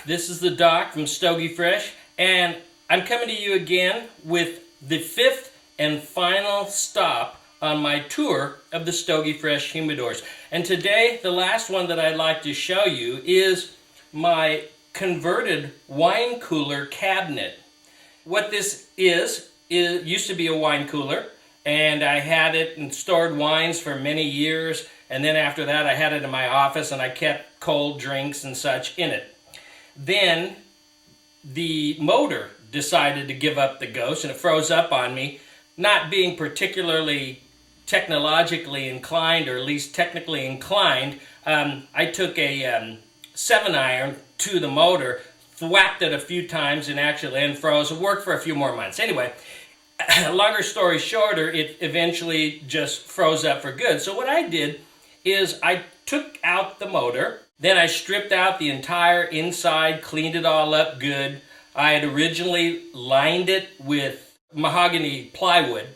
back. This is the Doc from Stogie Fresh, and I'm coming to you again with the fifth and final stop on my tour of the Stogie Fresh humidors. And today, the last one that I'd like to show you is my converted wine cooler cabinet. What this is used to be a wine cooler, and I had it and stored wines for many years, and then after that I had it in my office and I kept cold drinks and such in it. Then the motor decided to give up the ghost and it froze up on me. Not being particularly technologically inclined, or at least technically inclined, I took a 7-iron to the motor, thwacked it a few times and actually unfroze. It worked for a few more months. Anyway, longer story shorter, it eventually just froze up for good. So what I did is I took out the motor, then I stripped out the entire inside, cleaned it all up good. I had originally lined it with mahogany plywood,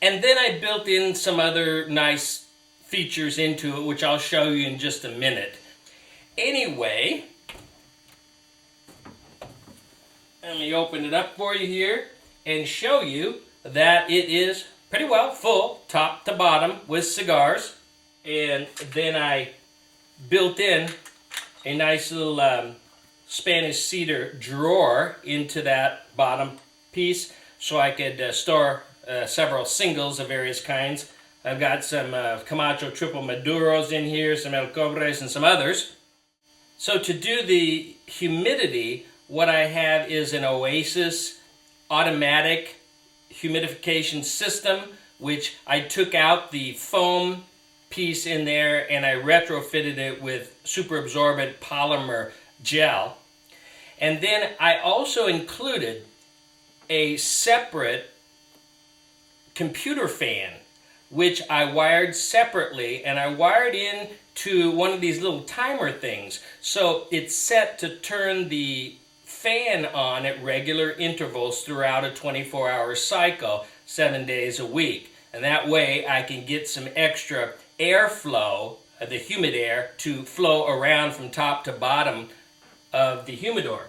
and then I built in some other nice features into it, which I'll show you in just a minute. Anyway, let me open it up for you here and show you that it is pretty well full, top to bottom, with cigars. And then I built in a nice little Spanish cedar drawer into that bottom piece so I could store several singles of various kinds. I've got some Camacho Triple Maduros in here, some El Cobres, and some others. So to do the humidity, what I have is an Oasis automatic humidification system, which I took out the foam piece in there and I retrofitted it with super absorbent polymer gel. And then I also included a separate computer fan, which I wired separately, and I wired in to one of these little timer things. So it's set to turn the fan on at regular intervals throughout a 24-hour cycle, 7 days a week. And that way I can get some extra airflow, the humid air, to flow around from top to bottom of the humidor.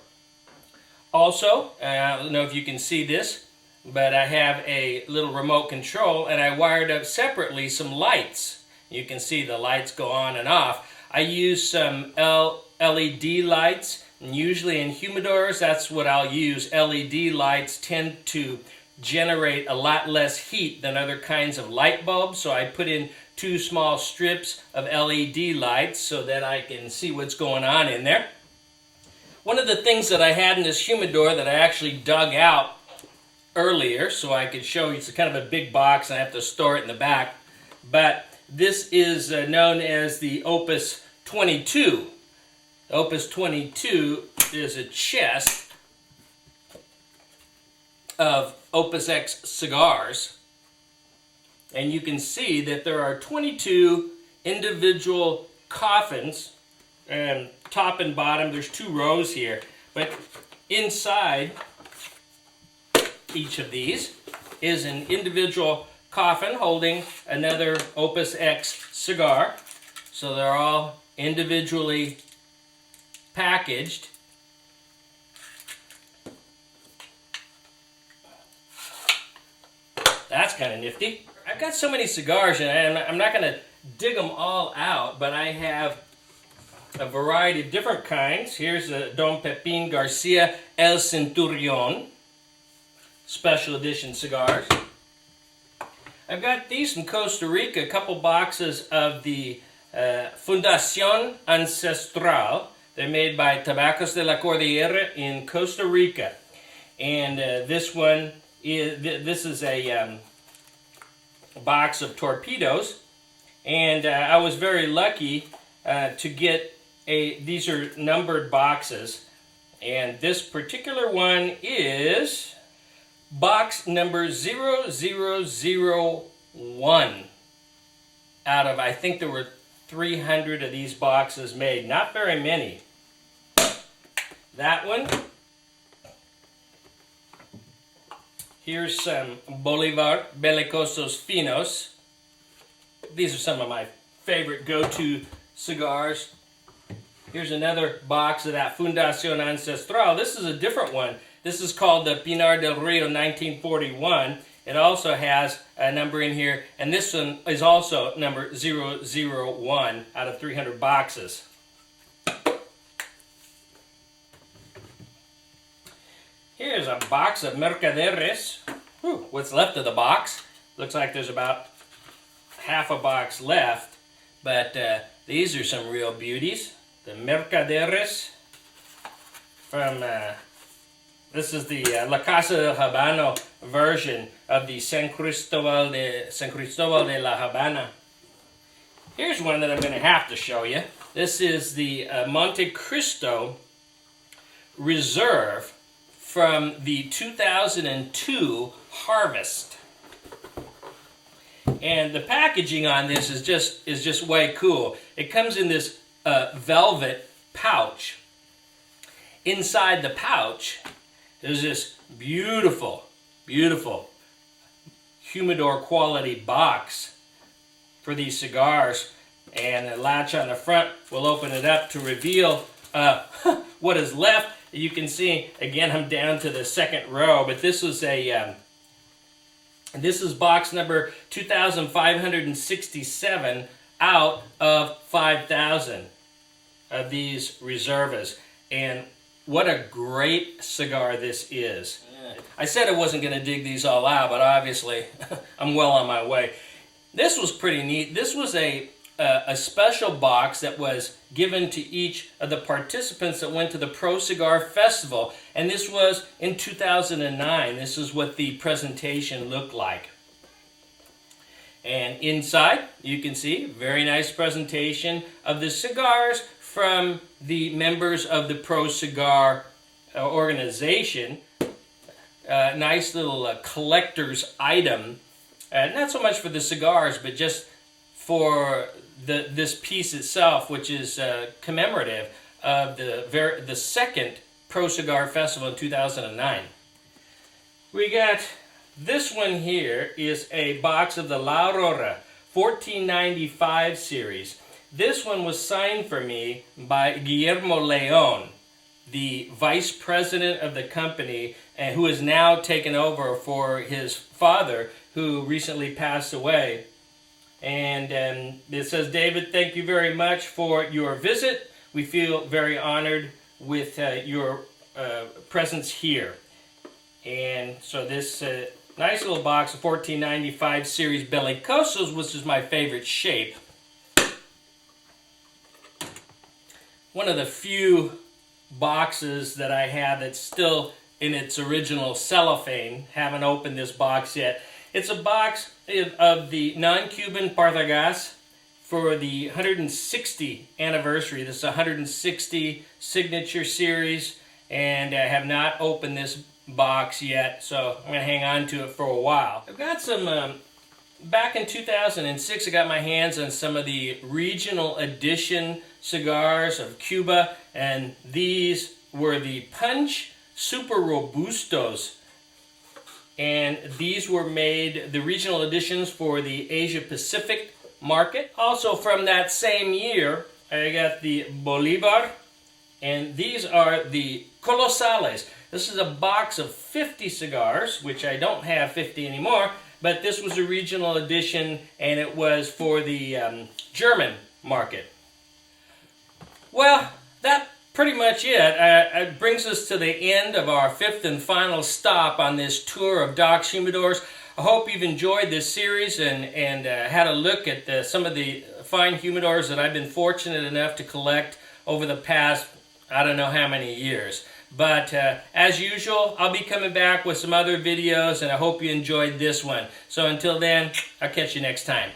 Also, I don't know if you can see this, but I have a little remote control, and I wired up separately some lights. You can see the lights go on and off. I use some LED lights, and usually in humidors, that's what I'll use. LED lights tend to generate a lot less heat than other kinds of light bulbs, so I put in 2 small strips of LED lights so that I can see what's going on in there. One of the things that I had in this humidor that I actually dug out earlier so I could show you, it's kind of a big box and I have to store it in the back, but this is known as the Opus 22. Opus 22 is a chest of Opus X cigars, and you can see that there are 22 individual coffins, and top and bottom, there's 2 rows here, but inside each of these is an individual coffin holding another Opus X cigar. So they're all individually packaged. That's kind of nifty. I've got so many cigars, and I'm not going to dig them all out, but I have a variety of different kinds. Here's a Don Pepin Garcia El Centurion special edition cigars. I've got these from Costa Rica, a couple boxes of the Fundación Ancestral. They're made by Tabacos de la Cordillera in Costa Rica. And this one is a box of torpedoes. And I was very lucky to get these are numbered boxes. And this particular one is box number 0001 out of, I think there were 300 of these boxes made. Not very many. That one. Here's some Bolivar Belicosos Finos. These are some of my favorite go-to cigars. Here's another box of that Fundación Ancestral. This is a different one. This is called the Pinar del Rio 1941. It also has a number in here, and this one is also number 001 out of 300 boxes. Here's a box of Mercaderes. Whew, what's left of the box. Looks like there's about half a box left, but these are some real beauties. The Mercaderes from, this is the La Casa del Habano version of the San Cristobal de la Habana. Here's one that I'm going to have to show you. This is the Monte Cristo Reserve from the 2002 harvest. And the packaging on this is just way cool. It comes in this velvet pouch. Inside the pouch, there's this beautiful, beautiful humidor quality box for these cigars. And the latch on the front will open it up to reveal what is left. You can see, again, I'm down to the second row, but this was this is box number 2,567 out of 5,000 of these Reservas. And what a great cigar this is. I said I wasn't going to dig these all out, but obviously I'm well on my way. This was pretty neat. This was a special box that was given to each of the participants that went to the Pro Cigar Festival, and this was in 2009. This is what the presentation looked like. And inside, you can see, very nice presentation of the cigars from the members of the Pro Cigar organization. Nice little collector's item. Not so much for the cigars, but just for this piece itself, which is commemorative of the second Pro Cigar Festival in 2009. We got this one here is a box of the La Aurora 1495 series. This one was signed for me by Guillermo Leon, the vice president of the company, and who has now taken over for his father, who recently passed away. And it says, David, thank you very much for your visit. We feel very honored with your presence here. And so this nice little box of 1495 series Bellicosos, which is my favorite shape. One of the few boxes that I have that's still in its original cellophane. Haven't opened this box yet. It's a box of the non-Cuban Partagas for the 160 anniversary. This is a 160 signature series, and I have not opened this box yet, so I'm going to hang on to it for a while. I've got some, back in 2006, I got my hands on some of the regional edition cigars of Cuba, and these were the Punch Super Robustos. And these were made, the regional editions, for the Asia Pacific market. Also from that same year, I got the Bolivar, and these are the Colosales. This is a box of 50 cigars, which I don't have 50 anymore, but this was a regional edition, and it was for the German market. Well, that's pretty much it. It brings us to the end of our fifth and final stop on this tour of Doc's Humidors. I hope you've enjoyed this series and had a look at some of the fine humidors that I've been fortunate enough to collect over the past, I don't know how many years. But as usual, I'll be coming back with some other videos, and I hope you enjoyed this one. So until then, I'll catch you next time.